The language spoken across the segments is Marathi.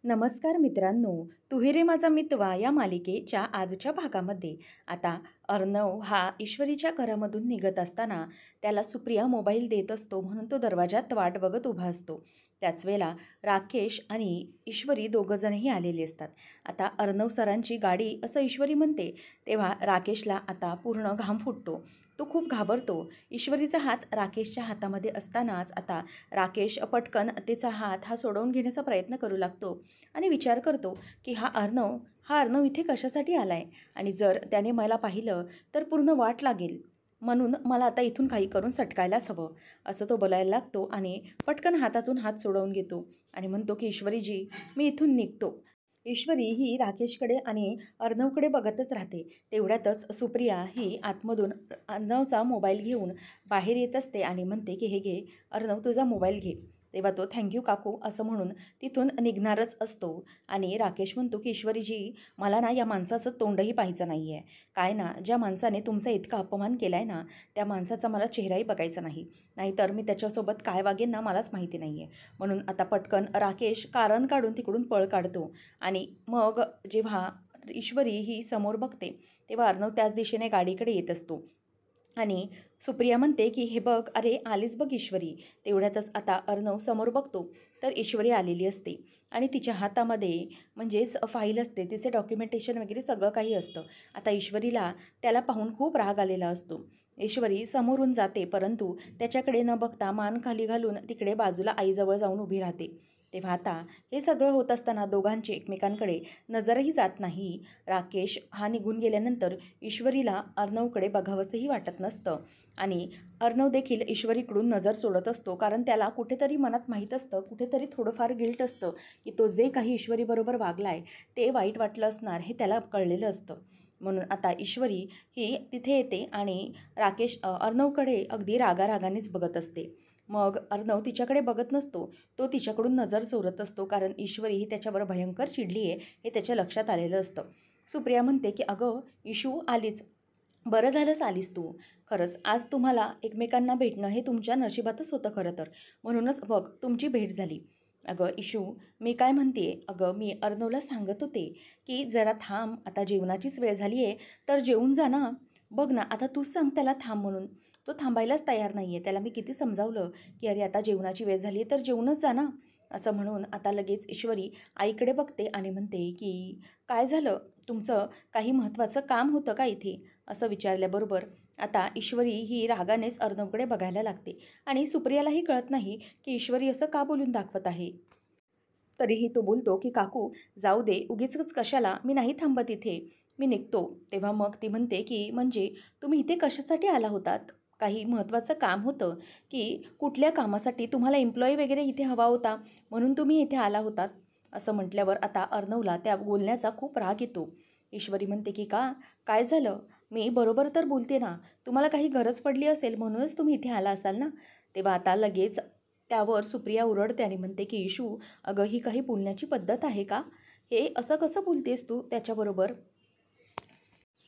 नमस्कार मित्रांनो, तू ही रे माझा मितवा या मालिकेच्या आजच्या भागामध्ये आता अर्णव हा ईश्वरीच्या घरामधून निघत असताना त्याला सुप्रिया मोबाईल देत असतो म्हणून तो दरवाजात वाट बघत उभा असतो. त्याच वेळेला राकेश आणि ईश्वरी दोघंजणही आलेली असतात. आता अर्णव सरांची गाडी असं ईश्वरी म्हणते तेव्हा राकेशला आता पूर्ण घाम फुटतो. तो खूप घाबरतो. ईश्वरीचा हात राकेशच्या हातामध्ये असतानाच आता राकेश पटकन तिचा हात हा सोडवून घेण्याचा प्रयत्न करू लागतो आणि विचार करतो की हा अर्णव इथे कशासाठी आला आहे आणि जर त्याने मला पाहिलं तर पूर्ण वाट लागेल, म्हणून मला आता इथून काही करून सटकायलाच हवं असं तो बोलायला लागतो आणि पटकन हातातून हात सोडवून घेतो आणि म्हणतो की ईश्वरीजी, मी इथून निघतो. ईश्वरी ही राकेशकडे आणि अर्णवकडे बघतच राहते. तेवढ्यातच सुप्रिया ही आतमधून अर्णवचा मोबाईल घेऊन बाहेर येत असते आणि म्हणते की हे घे अर्णव, तुझा मोबाईल घे. तेव्हा तो थँक्यू काकू असं म्हणून तिथून निघणारच असतो आणि राकेश म्हणतो की ईश्वरीजी, मला ना या माणसाचं तोंडही पाहायचं नाही आहे. काय ना, ज्या माणसाने तुमचा इतका अपमान केला आहे ना, त्या माणसाचा मला चेहराही बघायचा नाही. नाहीतर मी त्याच्यासोबत काय वागेन ना मलाच माहिती नाही आहे. म्हणून आता पटकन राकेश कारण काढून तिकडून पळ काढतो आणि मग जेव्हा ईश्वरी ही समोर बघते तेव्हा अर्णव त्याच दिशेने गाडीकडे येत असतो आणि सुप्रिया म्हणते की हे बघ, अरे आलीच बघ ईश्वरी. तेवढ्यातच आता अर्णव समोर बघतो तर ईश्वरी आलेली असते आणि तिच्या हातामध्ये म्हणजेच फाईल असते, तिचे डॉक्युमेंटेशन वगैरे सगळं काही असतं. आता ईश्वरीला त्याला पाहून खूप राग आलेला असतो. ईश्वरी समोरून जाते परंतु त्याच्याकडे न बघता मान खाली घालून तिकडे बाजूला आईजवळ जाऊन उभी राहते. तेव्हा आता हे सगळं होत असताना दोघांची एकमेकांकडे नजरही जात नाही. राकेश हा निघून गेल्यानंतर ईश्वरीला अर्णवकडे बघावंसंही वाटत नसतं आणि अर्णव देखील ईश्वरीकडून नजर सोडत असतो, कारण त्याला कुठेतरी मनात माहीत असतं, कुठेतरी थोडंफार गिल्ट असतं की तो जे काही ईश्वरीबरोबर वागला आहे ते वाईट वाटलं असणार हे त्याला कळलेलं असतं. म्हणून आता ईश्वरी ही तिथे येते आणि अर्णवकडे अगदी रागारागानेच बघत असते. मग अर्णव तिच्याकडे बघत नसतो, तो तिच्याकडून नजर चोरत असतो, कारण ईश्वरी ही त्याच्यावर भयंकर चिडली आहे हे त्याच्या लक्षात आलेलं असतं. सुप्रिया म्हणते की अगं इशू, आलीच, बरं झालंच आलीस तू. खरंच आज तुम्हाला एकमेकांना भेटणं हे तुमच्या नशिबातच होतं खरं तर, म्हणूनच बघ तुमची भेट झाली. अगं इशू, मी काय म्हणते, अगं मी अर्णवला सांगत होते की जरा थांब, आता जेवणाचीच वेळ झाली आहे तर जेवून जा ना. बघ ना, आता तूच सांग त्याला थांब म्हणून, तो थांबायलाच तयार नाही आहे. त्याला मी किती समजावलं की अरे आता जेवणाची वेळ झाली आहे तर जेवूनच जा ना. असं म्हणून आता लगेच ईश्वरी आईकडे बघते आणि म्हणते की काय झालं, तुमचं काही महत्त्वाचं काम होतं का इथे, असं विचारल्याबरोबर आता ईश्वरी ही रागानेच अर्णवकडे बघायला लागते आणि सुप्रियालाही कळत नाही की ईश्वरी असं का बोलून दाखवत आहे. तरीही तो बोलतो की काकू जाऊ दे, उगीचच कशाला, मी नाही थांबत इथे, मी निघतो. तेव्हा मग ती म्हणते की म्हणजे तुम्ही इथे कशासाठी आला होतात, काही महत्त्वाचं काम होतं की कुठल्या कामासाठी, तुम्हाला एम्प्लॉई वगैरे इथे हवा होता म्हणून तुम्ही इथे आला होतात. असं म्हटल्यावर आता अर्णवला त्या बोलण्याचा खूप राग येतो. ईश्वरी म्हणते की काय झालं, मी बरोबर तर बोलते ना, तुम्हाला काही गरज पडली असेल म्हणूनच तुम्ही इथे आला असाल ना. तेव्हा आता लगेच त्यावर सुप्रिया ओरडते आणि म्हणते की इशू, अगं ही काही बोलण्याची पद्धत आहे का, हे असं कसं बोलतेस तू त्याच्याबरोबर.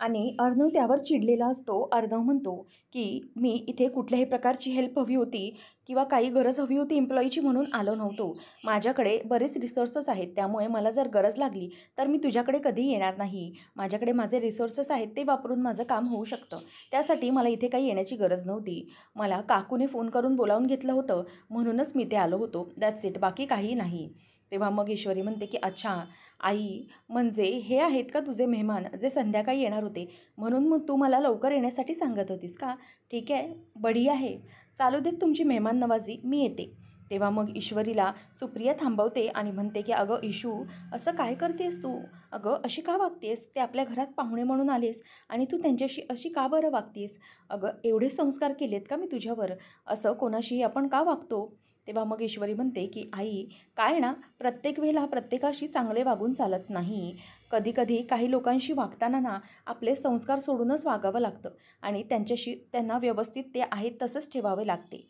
आणि अर्णव त्यावर चिडलेला असतो. अर्णव म्हणतो की मी इथे कुठल्याही प्रकारची हेल्प हवी होती किंवा काही गरज हवी होती एम्प्लॉईची म्हणून आलो नव्हतो. माझ्याकडे बरेच रिसोर्सेस आहेत, त्यामुळे मला जर गरज लागली तर मी तुझ्याकडे कधी येणार नाही. माझ्याकडे माझे रिसोर्सेस आहेत, ते वापरून माझं काम होऊ शकतं. त्यासाठी मला इथे काही येण्याची गरज नव्हती. मला काकूने फोन करून बोलावून घेतलं होतं म्हणूनच मी ते आलो होतो, दॅट्स इट, बाकी काही नाही. तेव्हा मग ईश्वरी म्हणते की अच्छा आई, म्हणजे हे आहेत का तुझे मेहमान जे संध्याकाळी येणार होते, म्हणून मग तू मला लवकर येण्यासाठी सांगत होतीस का. ठीक आहे, बढिया आहे, चालू देत तुमची मेहमान नवाजी, मी येते. तेव्हा मग ईश्वरीला सुप्रिया थांबवते आणि म्हणते की अगं इशू, असं काय करतेस तू, अगं अशी का वागतेस, ते आपल्या घरात पाहुणे म्हणून आलेस आणि तू त्यांच्याशी अशी का बरं वागतेस. अगं एवढे संस्कार केलेत का मी तुझ्यावर, असं कोणाशी आपण का वागतो. तेव्हा मग ईश्वरी म्हणते की आई, काय ना, प्रत्येक वेळेला प्रत्येकाशी चांगले वागून चालत नाही. कधीकधी काही लोकांशी वागताना ना आपले संस्कार सोडूनच वागावं लागतं आणि त्यांना व्यवस्थित ते आहेत तसंच ठेवावे लागते.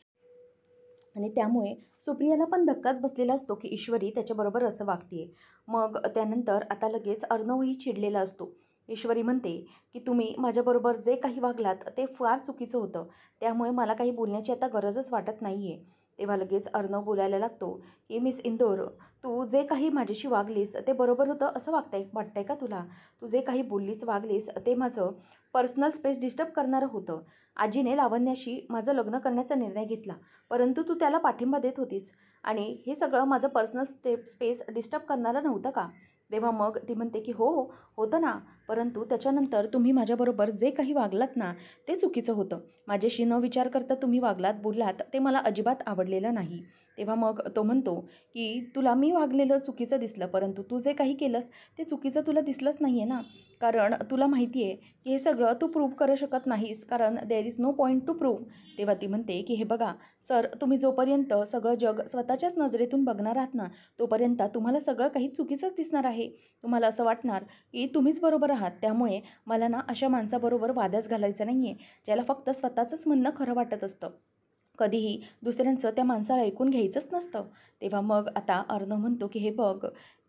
आणि त्यामुळे सुप्रियाला पण धक्काच बसलेला असतो की ईश्वरी त्याच्याबरोबर असं वागते. मग त्यानंतर आता लगेच अर्णवही चिडलेला असतो. ईश्वरी म्हणते की तुम्ही माझ्याबरोबर जे काही वागलात ते फार चुकीचं होतं, त्यामुळे मला काही बोलण्याची आता गरजच वाटत नाही आहे. तेव्हा लगेच अर्णव बोलायला लागतो की मिस इंदोर, तू जे काही माझ्याशी वागलीस ते बरोबर होतं असं वाटतंय का तुला? तू जे काही बोललीस वागलीस ते माझं पर्सनल स्पेस डिस्टर्ब करणारं होतं. आजीने लावण्याशी माझं लग्न करण्याचा निर्णय घेतला, परंतु तू त्याला पाठिंबा देत होतीस आणि हे सगळं माझं पर्सनल स्पेस डिस्टर्ब करणारं नव्हतं का? तेव्हा मग ती म्हणते की हो, होतं ना, परंतु त्याच्यानंतर तुम्ही माझ्याबरोबर जे काही वागलात ना, ते चुकीचं होतं. माझ्याशी न विचार करता तुम्ही वागलात, बोललात, ते मला अजिबात आवडलेलं नाही. तेव्हा मग तो म्हणतो की तुला मी वागलेलं चुकीचं दिसलं, परंतु तू जे काही केलंस ते चुकीचं तुला दिसलंच नाही आहे ना, कारण तुला माहिती आहे की हे सगळं तू प्रूव्ह करू शकत नाहीस, कारण there is no point to prove. तेव्हा ती म्हणते की हे बघा सर, तुम्ही जोपर्यंत सगळं जग स्वतःच्याच नजरेतून बघणार आहात ना, तोपर्यंत तुम्हाला सगळं काही चुकीचंच दिसणार आहे. तुम्हाला असं वाटणार की तुम्हीच बरोबर आहात. त्यामुळे मला ना अशा माणसाबरोबर वादच घालायचा नाही आहे, ज्याला फक्त स्वतःचंच म्हणणं खरं वाटत असतं. कधीही दुसऱ्यांचं त्या माणसाला ऐकून घ्यायचंच नसतं. तेव्हा मग आता अर्णव म्हणतो की हे बघ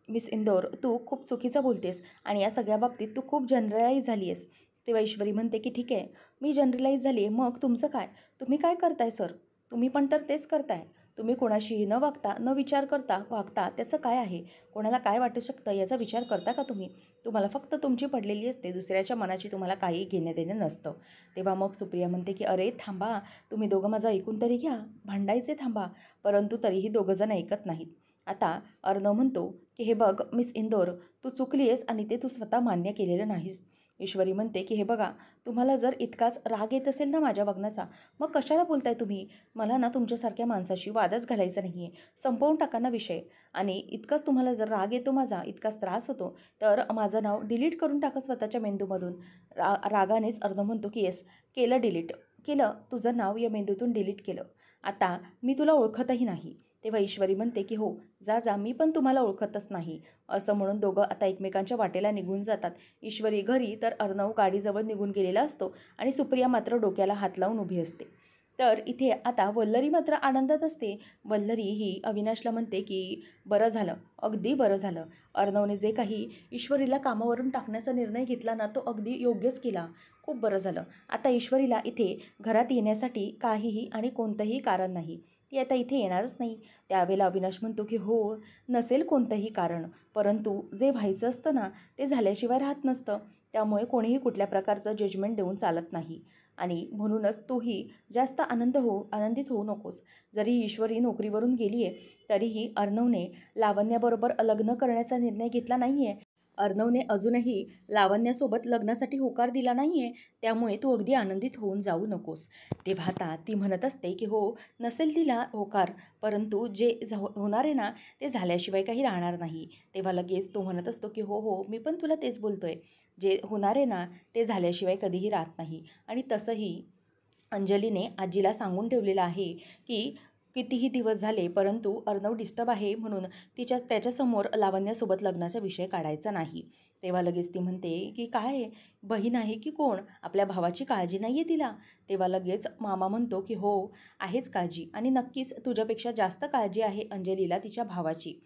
मिस इंदोर, तू खूप चुकीचं बोलतेस आणि या सगळ्या बाबतीत तू खूप जनरलाइज झाली आहेस. तेव्हा ईश्वरी म्हणते की ठीक आहे, मी जनरलाइज झाली आहे, मग तुमचं काय? तुम्ही काय करताय सर? तुम्ही पण तर तेच करताय. तुम्ही कोणाशीही न वागता, न विचार करता वागता, त्याचं काय आहे? कोणाला काय वाटू शकतं याचा विचार करता का तुम्ही? तुम्हाला फक्त तुमची पडलेली असते, दुसऱ्याच्या मनाची तुम्हाला काही घेणं देणं नसतं. तेव्हा मग सुप्रिया म्हणते की अरे थांबा, तुम्ही दोघं माझं ऐकून तरी घ्या, भांडायचे थांबा. परंतु तरीही दोघंजण ऐकत नाहीत. आता अर्णव म्हणतो की हे बघ मिस इंदोर, तू चुकली आहेस आणि ते तू स्वतः मान्य केलेलं नाहीस. ईश्वरी म्हणते की हे बघा, तुम्हाला जर इतकाच राग येत असेल ना माझ्या वागण्याचा, मग कशाला बोलताय तुम्ही? मला ना तुमच्यासारख्या माणसाशी वादच घालायचा नाही आहे. संपवून टाका ना विषय. आणि इतकाच तुम्हाला जर राग येतो माझा, इतकाच त्रास होतो, तर माझं नाव डिलीट करून टाका स्वतःच्या मेंदूमधून. रागानेच अर्णव म्हणतो की येस, केलं डिलीट. केलं, तुझं नाव या मेंदूतून डिलीट केलं. आता मी तुला ओळखतही नाही. तेव्हा ईश्वरी म्हणते की हो, जा जा, मी पण तुम्हाला ओळखतच नाही. असं म्हणून दोघं आता एकमेकांच्या वाटेला निघून जातात. ईश्वरी घरी, तर अर्णव गाडीजवळ निघून गेलेला असतो आणि सुप्रिया मात्र डोक्याला हात लावून उभी असते. तर इथे आता वल्लरी मात्र आनंदात असते. वल्लरी ही अविनाशला म्हणते की बरं झालं, अगदी बरं झालं. अर्णवने जे काही ईश्वरीला कामावरून टाकण्याचा निर्णय घेतला ना, तो अगदी योग्यच केला. खूप बरं झालं. आता ईश्वरीला इथे घरात येण्यासाठी काहीही आणि कोणतंही कारण नाही. ती आता इथे येणारच नाही. त्यावेळेला अविनाश म्हणतो की हो, नसेल कोणतंही कारण, परंतु जे व्हायचं असतं ना, ते झाल्याशिवाय राहत नसतं. त्यामुळे कोणीही कुठल्या प्रकारचं जजमेंट देऊन चालत नाही. आणि म्हणूनच तूही जास्त आनंदित होऊ नकोस. जरी ईश्वरी नोकरीवरून गेली आहे, तरीही अर्णवने लावण्याबरोबर लग्न करण्याचा निर्णय घेतला नाही आहे. अर्णवने अजूनही लावण्यासोबत लग्नासाठी होकार दिला नाही आहे. त्यामुळे तू अगदी आनंदित होऊन जाऊ नकोस. तेव्हा आता ती म्हणत असते की हो, नसेल दिला होकार, परंतु जे होणार आहे ना, ते झाल्याशिवाय काही राहणार नाही. तेव्हा लगेच तो म्हणत असतो की हो हो, मी पण तुला तेच बोलतोय. जे होणार आहे ना, ते झाल्याशिवाय कधीही राहत नाही. आणि तसंही अंजलीने आजीला सांगून ठेवलेलं आहे की कितीही दिवस झाले, परंतु अर्णव डिस्टर्ब आहे म्हणून त्याच्यासमोर लावण्यासोबत लग्नाचा विषय काढायचा नाही. तेव्हा लगेच ती म्हणते की काय बहीण आहे की कोण? आपल्या भावाची काळजी नाही आहे तिला? तेव्हा लगेच मामा म्हणतो की हो, आहेच काळजी, आणि नक्कीच तुझ्यापेक्षा जास्त काळजी आहे अंजलीला तिच्या भावाची.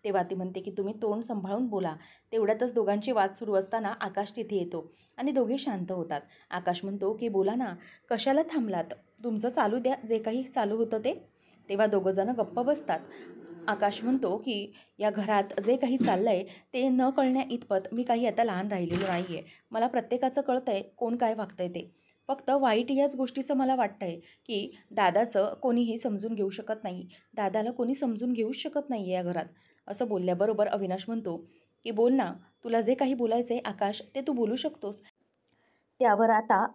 तेव्हा ती म्हणते की तुम्ही तोंड सांभाळून बोला. तेवढ्यातच दोघांचे वाद सुरू असताना आकाश तिथे येतो आणि दोघे शांत होतात. आकाश म्हणतो की बोला ना, कशाला थांबलात? तुमचं चालू द्या, जे काही चालू होतं ते. तेव्हा दोघंजणं गप्प बसतात. आकाश म्हणतो की या घरात जे काही चाललं आहे ते न कळण्या इतपत मी काही आता लहान राहिलेलो नाही आहे. मला प्रत्येकाचं कळतं आहे कोण काय वागतं ते. फक्त वाईट याच गोष्टीचं मला वाटतं आहे की दादाचं कोणीही समजून घेऊ शकत नाही. दादाला कोणी समजून घेऊच शकत नाही आहे या घरात. असं बोलल्याबरोबर अविनाश म्हणतो की बोल ना, तुला जे काही बोलायचं आहे आकाश, ते तू बोलू शकतोस. त्यावर आता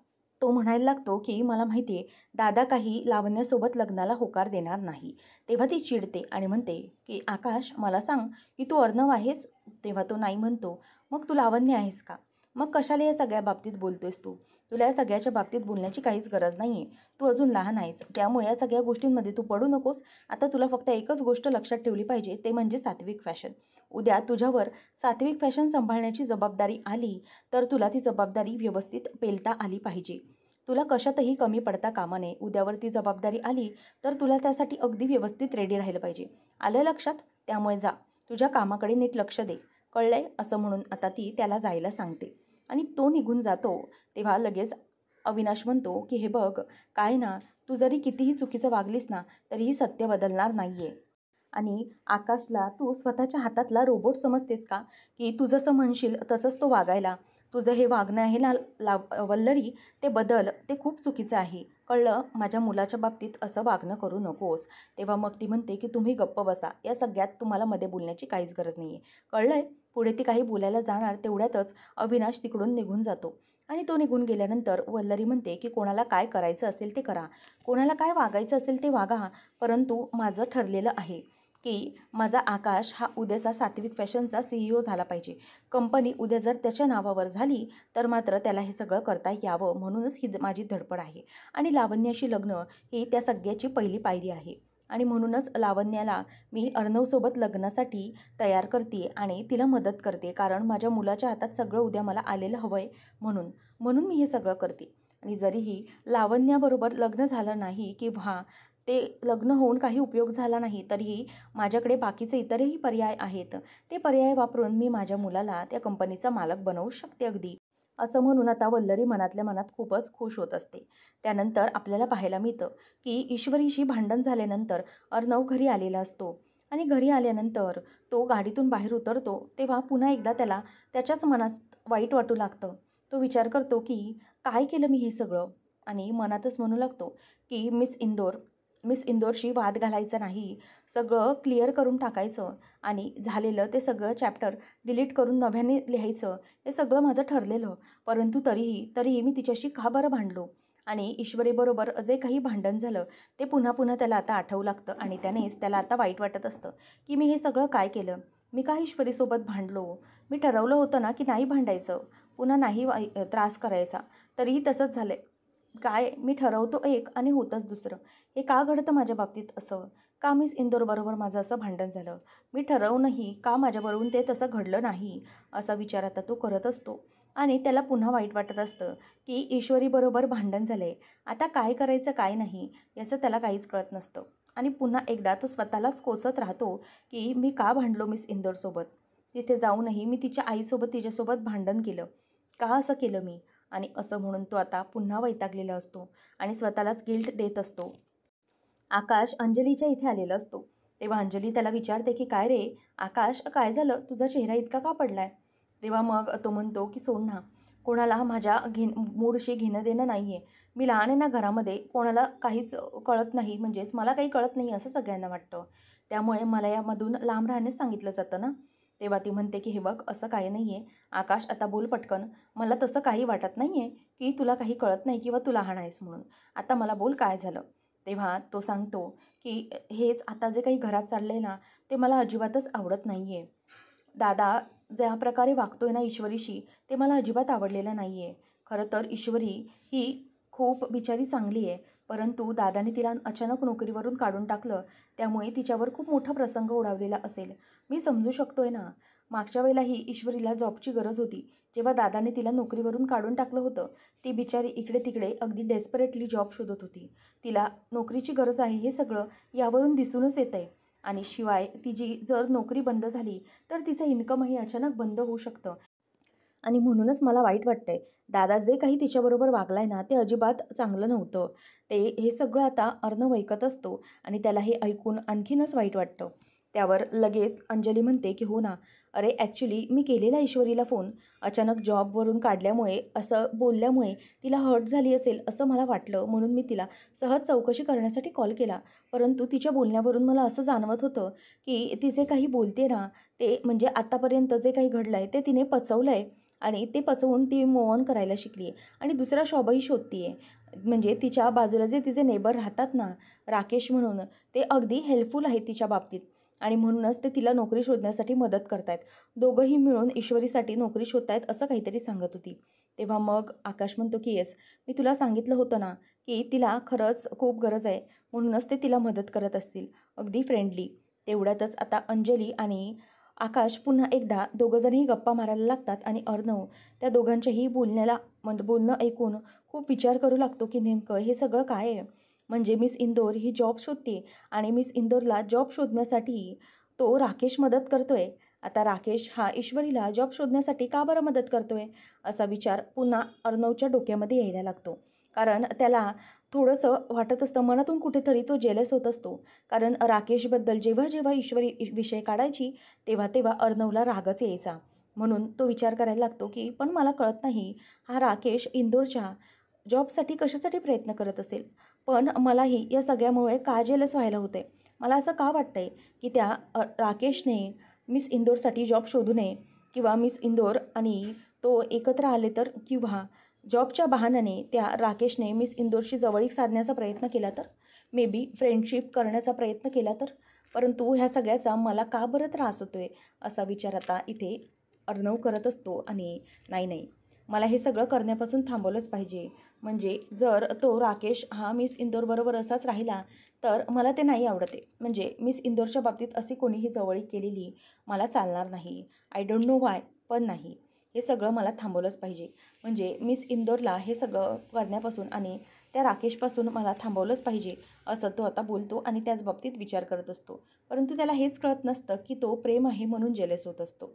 तो म्हणायला लागतो की मला माहिती आहे, दादा काही लावण्यासोबत लग्नाला होकार देणार नाही. तेव्हा ती चिडते आणि म्हणते की आकाश, मला सांग की तू अर्णव आहेस? तेव्हा तो नाही म्हणतो. मग तू लावण्य आहेस का? मग कशाला या सगळ्या बाबतीत बोलतोयस तू? तुला या सगळ्याच्या बाबतीत बोलण्याची काहीच गरज नाही आहे. तू अजून लहान आहेस, त्यामुळे या सगळ्या गोष्टींमध्ये तू पडू नकोस. आता तुला फक्त एकच गोष्ट लक्षात ठेवली पाहिजे, ते म्हणजे सात्विक फॅशन. उद्या तुझ्यावर सात्विक फॅशन सांभाळण्याची जबाबदारी आली, तर तुला ती जबाबदारी व्यवस्थित पेलता आली पाहिजे. तुला कशातही कमी पडता कामा नये. उद्यावर ती जबाबदारी आली, तर तुला त्यासाठी अगदी व्यवस्थित रेडी राहिलं पाहिजे. आलं लक्षात? त्यामुळे जा, तुझ्या कामाकडे नीट लक्ष दे. कळलंय? असं म्हणून आता ती त्याला जायला सांगते आणि तो निघून जातो. तेव्हा लगेच अविनाश म्हणतो की हे बघ, काय ना, तू जरी कितीही चुकीचं वागलीस ना तरीही सत्य बदलणार नाही आहे. आणि आकाशला तू स्वतःच्या हातातला रोबोट समजतेस का? की तू जसं म्हणशील तसंच तो वागायला. तुझं हे वागणं आहे ना वल्लरी, ते बदल. ते खूप चुकीचं आहे. कळलं? माझ्या मुलाच्या बाबतीत असं वागणं करू नकोस. तेव्हा मग ती म्हणते की तुम्ही गप्प बसा. या सगळ्यात तुम्हाला मध्ये बोलण्याची काहीच गरज नाही आहे. कळलंय? पुढे ती काही बोलायला जाणार तेवढ्यातच अविनाश तिकडून निघून जातो. आणि तो निघून गेल्यानंतर वल्लरी म्हणते की कोणाला काय करायचं असेल ते करा. कोणाला काय वागायचं असेल ते वागा. परंतु माझं ठरलेलं आहे की माझा आकाश हा उद्याचा सात्विक फॅशनचा CEO झाला पाहिजे. कंपनी उद्या जर त्याच्या नावावर झाली तर मात्र त्याला हे सगळं करता यावं, म्हणूनच ही माझी धडपड आहे. आणि लावण्याशी लग्न ही त्या सगळ्याची पहिली पायरी आहे. आणि म्हणूनच लावण्याला मी अर्णवसोबत लग्नासाठी तयार करते आणि तिला मदत करते, कारण माझ्या मुलाच्या हातात सगळं उद्या मला आलेलं हवं आहे म्हणून. म्हणून मी हे सगळं करते. आणि जरीही लावण्याबरोबर लग्न झालं नाही किंवा ते लग्न होऊन काही उपयोग झाला नाही, तरीही माझ्याकडे बाकीचे इतरही पर्याय आहेत. ते पर्याय वापरून मी माझ्या मुलाला त्या कंपनीचा मालक बनवू शकते अगदी. असं म्हणून आता वल्लरी मनातल्या मनात खूपच खुश होत असते. त्यानंतर आपल्याला पाहायला मिळतं की ईश्वरीशी भांडण झाल्यानंतर अर्णव घरी आलेला असतो. आणि घरी आल्यानंतर तो गाडीतून बाहेर उतरतो तेव्हा पुन्हा एकदा त्याला त्याच्याच मनात वाईट वाटू लागतं. तो विचार करतो की काय केलं मी हे सगळं? आणि मनातच म्हणू लागतो की मिस इंदोरशी वाद घालायचा नाही, सगळं क्लिअर करून टाकायचं आणि झालेलं ते सगळं चॅप्टर डिलीट करून नव्याने लिहायचं, हे सगळं माझं ठरलेलं. परंतु तरीही मी तिच्याशी का बरं भांडलो? आणि ईश्वरीबरोबर जे काही भांडण झालं ते पुन्हा पुन्हा त्याला आता आठवू लागतं आणि त्याला आता वाईट वाटत असतं की मी हे सगळं काय केलं? मी का ईश्वरीसोबत भांडलो? मी ठरवलं होतं ना की नाही भांडायचं, पुन्हा नाही त्रास करायचा, तरीही तसंच झालं. काय मी ठरवतो एक आणि होतंच दुसरं. हे का घडतं माझ्या बाबतीत असं? का मिस इंदोरबरोबर माझं असं भांडण झालं? मी ठरवूनही का माझ्याबरोबर ते तसं घडलं नाही? असा विचार आता तो करत असतो. आणि त्याला पुन्हा वाईट वाटत असतं की ईश्वरीबरोबर भांडण झालं आहे. आता काय करायचं काय नाही याचं त्याला काहीच कळत नसतं. आणि पुन्हा एकदा तो स्वतःलाच कोसत राहतो की मी का भांडलो मिस इंदोरसोबत? तिथे जाऊनही मी तिच्या आईसोबत तिच्यासोबत भांडण केलं. का असं केलं मी? आणि असं म्हणून तो आता पुन्हा वैतागलेला असतो आणि स्वतःलाच गिल्ट देत असतो. आकाश अंजलीच्या इथे आलेला असतो. तेव्हा अंजली त्याला विचारते की काय रे आकाश, काय झालं? तुझा चेहरा इतका का पडलाय? तेव्हा मग तो म्हणतो की सोड ना, कोणाला माझ्या मूडशी घेणं देणं नाही आहे. मी लहान आहे ना घरामध्ये, कोणाला काहीच कळत नाही, म्हणजेच मला काही कळत नाही असं सगळ्यांना वाटतं. त्यामुळे मला यामधून लांब राहण्यास सांगितलं जातं ना. तेव्हा ती म्हणते की हे बघ, असं काही नाही आहे. आकाश आता बोल पटकन. मला तसं काही वाटत नाही आहे की तुला काही कळत नाही किंवा तू लहान आहेस म्हणून. आता मला बोल काय झालं? तेव्हा तो सांगतो की हेच आता जे काही घरात चाललं आहे ना, ते मला अजिबातच आवडत नाही आहे. दादा ज्या प्रकारे वागतोय ना ईश्वरीशी, ते मला अजिबात आवडलेलं नाही आहे. खरं तर ईश्वरी ही खूप बिचारी चांगली आहे, परंतु दादाने तिला अचानक नोकरीवरून काढून टाकलं, त्यामुळे तिच्यावर खूप मोठा प्रसंग ओढावलेला असेल. मी समजू शकतोय ना. मागच्या वेळेलाही ईश्वरीला जॉबची गरज होती. जेव्हा दादाने तिला नोकरीवरून काढून टाकलं होतं, ती बिचारी इकडे-तिकडे अगदी डेस्परेटली जॉब शोधत होती. तिला नोकरीची गरज आहे हे सगळं यावरून दिसूनच येतंय. आणि शिवाय तिची जर नोकरी बंद झाली तर तिचं इन्कमही अचानक बंद होऊ शकतं. आणि म्हणूनच मला वाईट वाटतंय. दादा जे काही तिच्याबरोबर वागलाय ना, ते अजिबात चांगलं नव्हतं. हे सगळं आता अर्णव ऐकत असतो आणि त्याला हे ऐकून आणखीनच वाईट वाटतं. त्यावर लगेच अंजली म्हणते की हो ना, अरे ॲक्च्युली मी केलेला ईश्वरीला फोन. अचानक जॉबवरून काढल्यामुळे, असं बोलल्यामुळे तिला हर्ट झाली असेल असं मला वाटलं, म्हणून मी तिला सहज चौकशी करण्यासाठी कॉल केला. परंतु तिच्या बोलण्यावरून मला असं जाणवत होतं की ती जे काही बोलते ना, ते म्हणजे आत्तापर्यंत जे काही घडलं आहे ते तिने पचवलं आहे आणि ते पचवून ती मूव्ह ऑन करायला शिकली आहे आणि दुसरा शॉबही शोधती आहे. म्हणजे तिच्या बाजूला जे तिचे नेबर राहतात ना, राकेश म्हणून, ते अगदी हेल्पफुल आहेत तिच्या बाबतीत आणि म्हणूनच ते तिला नोकरी शोधण्यासाठी मदत करतायत. दोघंही मिळून ईश्वरीसाठी नोकरी शोधतायत असं काहीतरी सांगत होती. तेव्हा मग आकाश म्हणतो की येस, मी तुला सांगितलं होतं ना की तिला खरंच खूप गरज आहे, म्हणूनच ते तिला मदत करत असतील, अगदी फ्रेंडली. तेवढ्यातच आता अंजली आणि आकाश पुन्हा एकदा दोघंजणही गप्पा मारायला लागतात आणि अर्णव त्या दोघांच्याही म्हणजे बोलणं ऐकून खूप विचार करू लागतो की नेमकं हे सगळं काय आहे? म्हणजे मिस इंदोर ही जॉब शोधते आणि मिस इंदोरला जॉब शोधण्यासाठी तो राकेश मदत करतोय. आता राकेश हा ईश्वरीला जॉब शोधण्यासाठी का बरं मदत करतोय? असा विचार पुन्हा अर्णवच्या डोक्यामध्ये यायला लागतो. कारण त्याला थोडंसं वाटत असतं, मनातून कुठेतरी तो जेलस होत असतो. कारण राकेशबद्दल जेव्हा जेव्हा ईश्वरी विषय काढायची तेव्हा तेव्हा अर्णवला रागच यायचा. म्हणून तो विचार करायला लागतो की पण मला कळत नाही, हा राकेश इंदोरच्या जॉबसाठी कशासाठी प्रयत्न करत असेल, पण मलाही या सगळ्यामुळे का जेलस व्हायला होते. मला असं का वाटतंय की त्या राकेशने मिस इंदोरसाठी जॉब शोधू नये, किंवा मिस इंदोर आणि तो एकत्र आले तर, किंवा जॉबच्या बहाण्याने त्या राकेशने मिस इंदोरशी जवळीक साधण्याचा प्रयत्न केला तर, मे बी फ्रेंडशिप करण्याचा प्रयत्न केला तर. परंतु ह्या सगळ्याचा मला का बरं त्रास होतो आहे, असा विचार आता इथे अर्णव करत असतो. आणि नाही नाही, मला हे सगळं करण्यापासून थांबवलंच पाहिजे. म्हणजे जर तो राकेश हा मिस इंदोरबरोबर असाच राहिला तर मला ते नाही आवडते. म्हणजे मिस इंदोरच्या बाबतीत अशी कोणीही जवळीक केलेली मला चालणार नाही. आय डोंट नो वाय, पण नाही, हे सगळं मला थांबवलंच पाहिजे. म्हणजे मिस इंदोरला हे सगळं करण्यापासून आणि त्या राकेशपासून मला थांबवलंच पाहिजे, असं तो आता बोलतो आणि त्याच बाबतीत विचार करत असतो. परंतु त्याला हेच कळत नसतं की तो प्रेम आहे म्हणून जेलस होत असतो.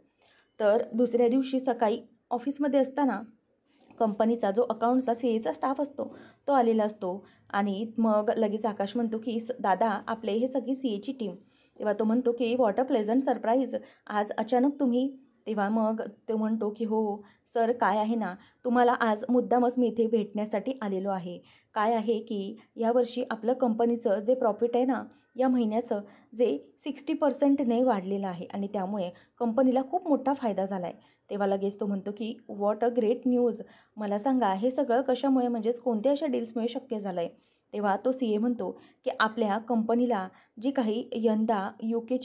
तर दुसऱ्या दिवशी सकाळी ऑफिसमध्ये असताना कंपनीचा जो अकाउंटचा CAचा स्टाफ असतो तो आलेला असतो. आणि मग लगेच आकाश म्हणतो की दादा, आपले हे सगळी CAची टीम. तेव्हा तो म्हणतो की व्हॉट अ प्लेझंट सरप्राईज, आज अचानक तुम्ही. तेव्हा मग तो म्हणतो की हो सर, काय आहे ना, तुम्हाला आज मुद्दामच मी इथे भेटण्यासाठी आलेलो आहे. काय आहे की यावर्षी आपलं कंपनीचं जे प्रॉफिट आहे ना, या महिन्याचं, जे 60%ने वाढलेलं आहे आणि त्यामुळे कंपनीला खूप मोठा फायदा झाला आहे. तेव्हा लगेच तो म्हणतो की व्हॉट अ ग्रेट न्यूज, मला सांगा हे सगळं कशामुळे, म्हणजेच कोणत्या अशा डील्समुळे शक्य झालं आहे. तेव्हा तो CA म्हणतो की आपल्या कंपनीला जी काही यंदा US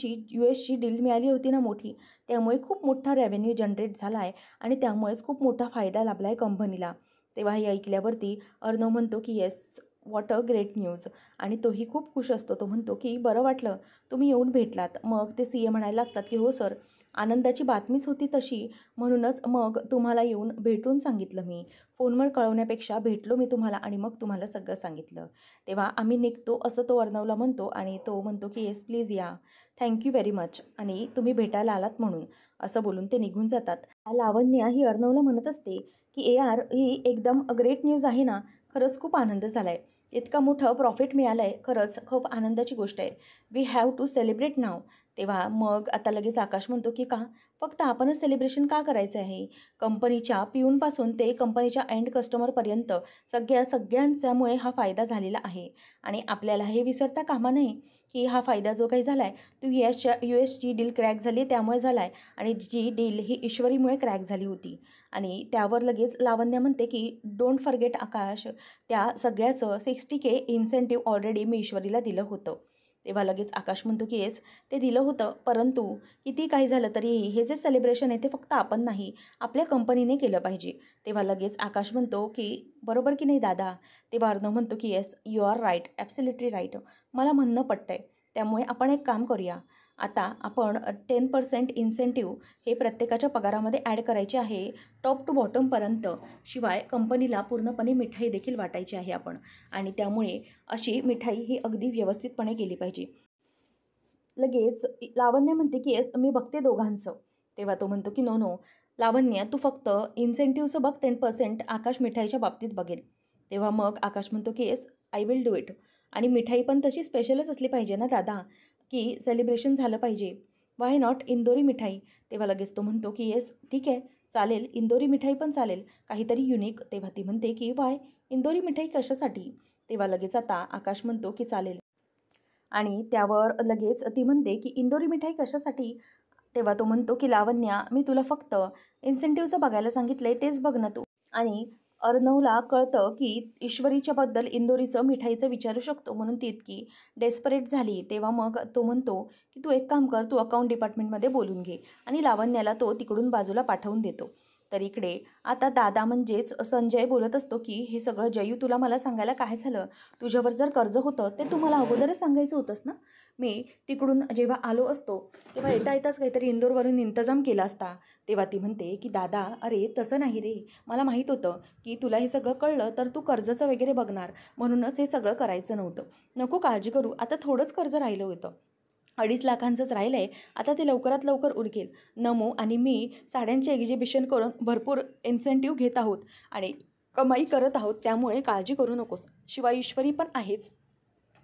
ची डील मिळाली होती ना मोठी, त्यामुळे खूप मोठा रेव्हेन्यू जनरेट झाला आहे आणि त्यामुळेच खूप मोठा फायदा लाभला आहे कंपनीला. तेव्हा हे ऐकल्यावरती अर्णव म्हणतो की yes, what a great news. आणि तोही खूप खुश असतो. तो म्हणतो की बरं वाटलं तुम्ही येऊन भेटलात. मग ते CA म्हणायला लागतात की हो सर, आनंदाची बातमीच होती तशी, म्हणूनच मग तुम्हाला येऊन भेटून सांगितलं मी. फोनवर कळवण्यापेक्षा भेटलो मी तुम्हाला आणि मग तुम्हाला सगळं सांगितलं. तेव्हा आम्ही निघतो, असं तो अर्णवला म्हणतो आणि तो म्हणतो की येस प्लीज या, थँक्यू व्हेरी मच, आणि तुम्ही भेटायला आलात म्हणून, असं बोलून ते निघून जातात. लावण्या ही अर्णवला म्हणत असते की यार, ही एकदम ग्रेट न्यूज आहे ना, खरंच खूप आनंद झाला आहे. इतका मोठं प्रॉफिट मिळालं आहे, खरंच खूप आनंदाची गोष्ट आहे. वी हॅव टू सेलिब्रेट नाव. तेव्हा मग आता लगेच आकाश म्हणतो की का, फक्त आपणच सेलिब्रेशन का करायचं आहे. कंपनीच्या पिऊनपासून ते कंपनीच्या एंड कस्टमरपर्यंत सगळ्यांच्यामुळे हा फायदा झालेला आहे. आणि आपल्याला हे विसरता कामा नये की हा फायदा जो काही झाला आहे तो US ची डील क्रॅक झाली त्यामुळे झाला आहे, आणि जी डील ही ईश्वरीमुळे क्रॅक झाली होती. आणि त्यावर लगेच लावण्या म्हणते की डोंट फॉरगेट आकाश, त्या सगळ्याचं 60K इन्सेंटिव्ह ऑलरेडी मी ईश्वरीला दिलं होतं. तेव्हा लगेच आकाश म्हणतो की येस, ते दिलं होतं, परंतु किती काही झालं तरी हे जे सेलिब्रेशन आहे ते फक्त आपण नाही, आपल्या कंपनीने केलं पाहिजे. तेव्हा लगेच आकाश म्हणतो की बरोबर की नाही दादा. तेव्हा अर्णव म्हणतो की yes, you are right, absolutely right, मला म्हणणं पटतंय. त्यामुळे आपण एक काम करूया, आता आपण 10% इन्सेंटिव्ह हे प्रत्येकाच्या पगारामध्ये ॲड करायचे आहे, टॉप टू बॉटमपर्यंत. शिवाय कंपनीला पूर्णपणे मिठाई देखील वाटायची आहे आपण, आणि त्यामुळे अशी मिठाई ही अगदी व्यवस्थितपणे केली पाहिजे. लगेच लावण्य म्हणते की येस, मी बघते दोघांचं. तेव्हा तो म्हणतो की नो नो लावण्य, तू फक्त इन्सेंटिव्हचं बघ, 10%, आकाश मिठाईच्या बाबतीत बघेल. तेव्हा मग आकाश म्हणतो की yes, I will do it. आणि मिठाई पण तशी स्पेशलच असली पाहिजे ना दादा, की सेलिब्रेशन झालं पाहिजे. वाय नॉट इंदोरी मिठाई. तेव्हा लगेच तो म्हणतो की येस ठीक आहे, चालेल, इंदोरी मिठाई पण चालेल, काहीतरी युनिक. तेव्हा ती म्हणते की वाय, इंदोरी मिठाई कशासाठी. तेव्हा लगेच आता आकाश म्हणतो की चालेल. आणि त्यावर लगेच ती म्हणते की इंदोरी मिठाई कशासाठी. तेव्हा तो म्हणतो की लावण्या, मी तुला फक्त इन्सेंटिव्हचं बघायला सांगितलंय, तेच बघ ना तू. आणि अर्णवला कळतं की ईश्वरीच्याबद्दल इंदोरीचं मिठाईचं विचारू शकतो, म्हणून ती इतकी डेस्परेट झाली. तेव्हा मग तो म्हणतो की तू एक काम कर, तू अकाउंट डिपार्टमेंटमध्ये बोलून घे, आणि लावण्याला तो तिकडून बाजूला पाठवून देतो. तर इकडे आता दादा म्हणजेच संजय बोलत असतो की हे सगळं जयू, तुला मला सांगायला काय झालं, तुझ्यावर जर कर्ज होतं ते तू मला अगोदरच सांगायचं होतंस ना. मी तिकडून जेव्हा आलो असतो तेव्हा येता येताच काहीतरी इंदोरवरून इंतजाम केला असता. तेव्हा ती म्हणते की दादा, अरे तसं नाही रे, मला माहीत होतं की तुला हे सगळं कळलं तर तू कर्जाचं वगैरे बघणार, म्हणूनच हे सगळं करायचं नव्हतं. नको काळजी करू, आता थोडंच कर्ज राहिलं होतं, 2.5 लाखांचंच राहिलं आहे, आता ते लवकरात लवकर उरकेल. नमो आणि मी साड्यांचे एक्झिबिशन करून भरपूर इन्सेंटिव्ह घेत आहोत, आणि कमाई करत आहोत, त्यामुळे काळजी करू नकोस. शिवाय ईश्वरी पण आहेच.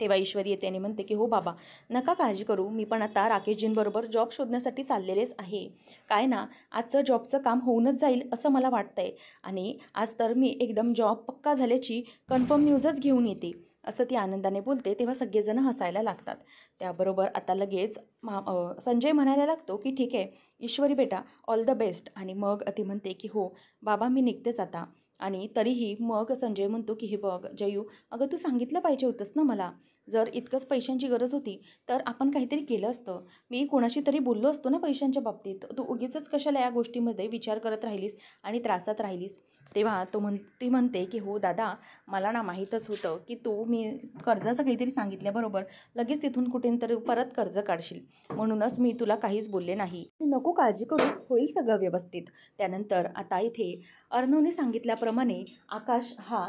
तेव्हा ईश्वरी येते आणि म्हणते की हो बाबा, नका काळजी करू, मी पण आता राकेशजींबरोबर जॉब शोधण्यासाठी चाललेलेच आहे. काय ना, आजचं जॉबचं काम होऊनच जाईल असं मला वाटतंय आणि आज तर मी एकदम जॉब पक्का झाल्याची कन्फर्म न्यूजच घेऊन येते, असं ती आनंदाने बोलते. तेव्हा सगळेजण हसायला लागतात. त्याबरोबर आता लगेच संजय म्हणायला लागतो की ठीक आहे ईश्वरी बेटा, ऑल द बेस्ट. आणि मग ती म्हणते की हो बाबा, मी निघतेच आता. आणि तरीही मग संजय म्हणतो की हे बघ जयू, अगं तू सांगितलं पाहिजे होतंस ना मला. जर इतकंच पैशांची गरज होती तर आपण काहीतरी केलं असतं. मी कोणाशी तरी बोललो असतो ना पैशांच्या बाबतीत. तू उगीचच कशाला या गोष्टीमध्ये विचार करत राहिलीस आणि त्रासात राहिलीस. तेव्हा ती म्हणते की हो दादा, मला ना माहीतच होतं की मी कर्जाचं काहीतरी सांगितल्याबरोबर लगेच तिथून कुठेतरी परत कर्ज काढशील, म्हणूनच मी तुला काहीच बोलले नाही. नको काळजी करूच, होईल सगळं व्यवस्थित. त्यानंतर आता इथे अर्णवने सांगितल्याप्रमाणे आकाश हा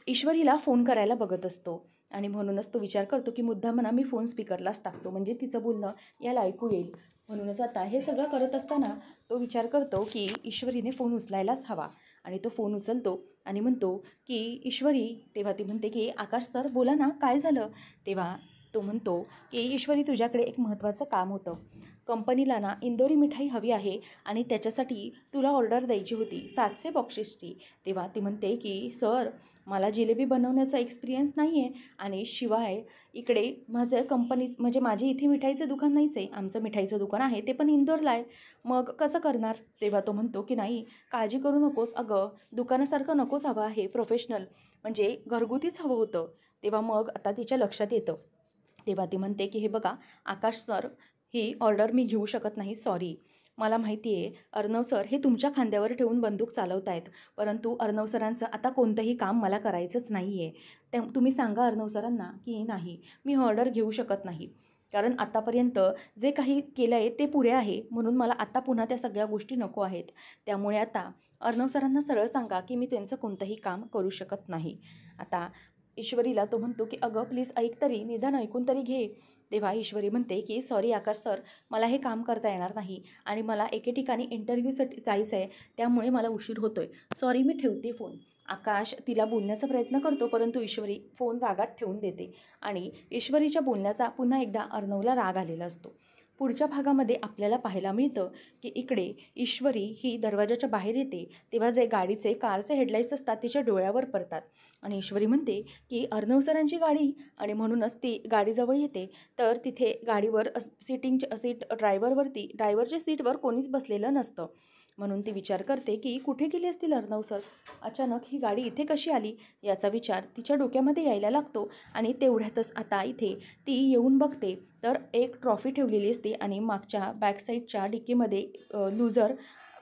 ईश्वरीला फोन करायला बघत असतो आणि म्हणूनच तो विचार करतो की मुद्दामना मी फोन स्पीकरलाच टाकतो, म्हणजे तिचं बोलणं याला ऐकू येईल. म्हणूनच आता हे सगळं करत असताना तो विचार करतो की ईश्वरीने फोन उचलायलाच हवा. आणि तो फोन उचलतो आणि म्हणतो की ईश्वरी. तेव्हा ती म्हणते की आकाश सर बोला ना, काय झालं. तेव्हा तो म्हणतो की ईश्वरी, तुझ्याकडे एक महत्त्वाचं काम होतं. कंपनीला ना इंदोरी मिठाई हवी आहे आणि त्याच्यासाठी तुला ऑर्डर द्यायची होती 700 बॉक्सेसची. तेव्हा ती म्हणते की सर, मला जिलेबी बनवण्याचा एक्सपिरियन्स नाही आहे आणि शिवाय इकडे माझं म्हणजे माझे इथे मिठाईचं दुकान नाहीच आहे. आमचं मिठाईचं दुकान आहे ते पण इंदोरला आहे. मग कसं करणार. तेव्हा तो म्हणतो की नाही, काळजी करू नकोस अगं, दुकानासारखं नकोच हवं आहे, प्रोफेशनल म्हणजे घरगुतीच हवं होतं. तेव्हा मग आता तिच्या लक्षात येतं. तेव्हा ती म्हणते की हे बघा आकाश सर, ही ऑर्डर मी घेऊ शकत नाही, सॉरी. मला माहिती आहे अर्णव सर हे तुमच्या खांद्यावर ठेवून बंदूक चालवत आहेत, परंतु अर्णव सरांचं आता कोणतंही काम मला करायचंच नाही आहे. तुम्ही सांगा अर्णव सरांना की नाही, मी ऑर्डर घेऊ शकत नाही, कारण आतापर्यंत जे काही केलं आहे ते पुरे आहे, म्हणून मला आता पुन्हा त्या सगळ्या गोष्टी नको आहेत. त्यामुळे आता अर्णव सरांना सरळ सांगा की मी त्यांचं कोणतंही काम करू शकत नाही. आता ईश्वरीला तो म्हणतो की अगं प्लीज ऐक तरी, निदान ऐकून तरी घे. तेव्हा ईश्वरी म्हणते की सॉरी आकाश सर, मला हे काम करता येणार नाही आणि मला एके ठिकाणी इंटरव्ह्यूसाठी जायचं आहे, त्यामुळे मला उशीर होतो आहे, सॉरी, मी ठेवते फोन. आकाश तिला बोलण्याचा प्रयत्न करतो, परंतु ईश्वरी फोन रागात ठेवून देते आणि ईश्वरीच्या बोलण्याचा पुन्हा एकदा अर्णवला राग आलेला असतो. पुढच्या भागामध्ये आपल्याला पाहायला मिळतं की इकडे ईश्वरी ही दरवाजाच्या बाहेर येते, तेव्हा जे कारचे हेडलाईट्स असतात तिच्या डोळ्यावर पडतात आणि ईश्वरी म्हणते की अर्णव सरांची गाडी, आणि म्हणूनच ती गाडीजवळ येते. तर तिथे गाडीवर ड्रायव्हरच्या सीटवर कोणीच बसलेलं नसतं. म्हणून ती विचार करते की कुठे गेले असतील अर्णव सर, अचानक ही गाडी इथे कशी आली याचा विचार तिच्या डोक्यामध्ये यायला लागतो. आणि तेवढ्यातच आता इथे ती येऊन बघते तर एक ट्रॉफी ठेवलेली असते आणि मागच्या बॅकसाईडच्या डिक्कीमध्ये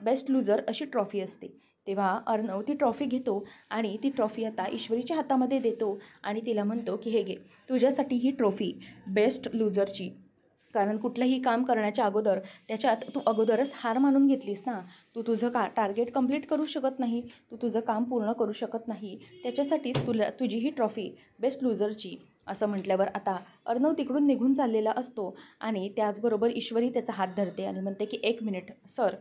बेस्ट लूजर अशी ट्रॉफी असते. तेव्हा अर्णव ती ट्रॉफी घेतो आणि ती ट्रॉफी आता ईश्वरीच्या हातामध्ये देतो आणि तिला म्हणतो की हे घे, तुझ्यासाठी ही ट्रॉफी बेस्ट लूजरची. कारण कुठलंही काम करण्याच्या अगोदर त्याच्यात तू अगोदरच हार मानून घेतलीस ना, तू तुझं टार्गेट कंप्लीट करू शकत नाही, तू तुझं काम पूर्ण करू शकत नाही, त्याच्यासाठीच तुझी ही ट्रॉफी बेस्ट लूजरची. असं म्हटल्यावर आता अर्णव तिकडून निघून चाललेला असतो आणि त्याचबरोबर ईश्वरी त्याचा हात धरते आणि म्हणते की 1 मिनिट सर,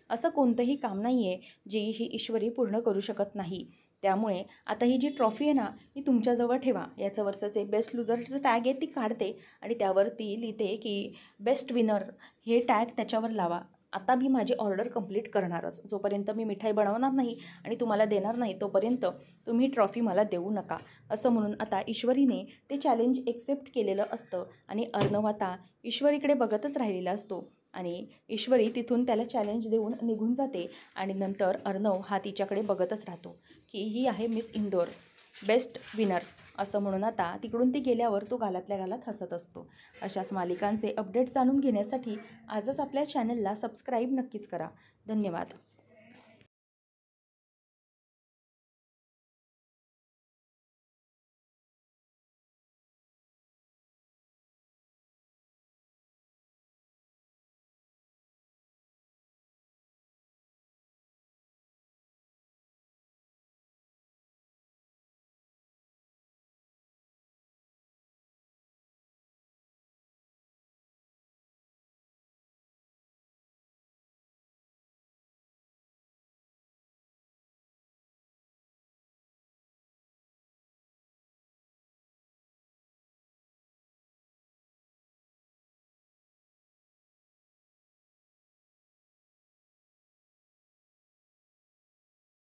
असं कोणतंही काम नाही आहे जी ही ईश्वरी पूर्ण करू शकत नाही. त्यामुळे आता ही जी ट्रॉफी आहे ना, ही तुमच्याजवळ ठेवा. याच्यावरचं जे बेस्ट लूजरचं टॅग आहे ती काढते आणि त्यावर ती लिहिते की बेस्ट विनर हे टॅग त्याच्यावर लावा. आता मी माझी ऑर्डर कंप्लीट करणारच. जोपर्यंत मी मिठाई बनवणार नाही आणि तुम्हाला देणार नाही तोपर्यंत तुम्ही ट्रॉफी मला देऊ नका. असं म्हणून आता ईश्वरीने ते चॅलेंज एक्सेप्ट केलेलं असतं आणि अर्णव आता ईश्वरीकडे बघतच राहिलेला असतो आणि ईश्वरी तिथून त्याला चॅलेंज देऊन निघून जाते. आणि नंतर अर्णव हा तिच्याकडे बघतच राहतो की ही आहे मिस इंदोर, बेस्ट विनर. असं म्हणून आता तिकडून ती गेल्यावर तो गालातल्या गालात हसत असतो. अशाच मालिकांचे अपडेट्स जाणून घेण्यासाठी आजच आपल्या चॅनलला सबस्क्राईब नक्कीच करा. धन्यवाद.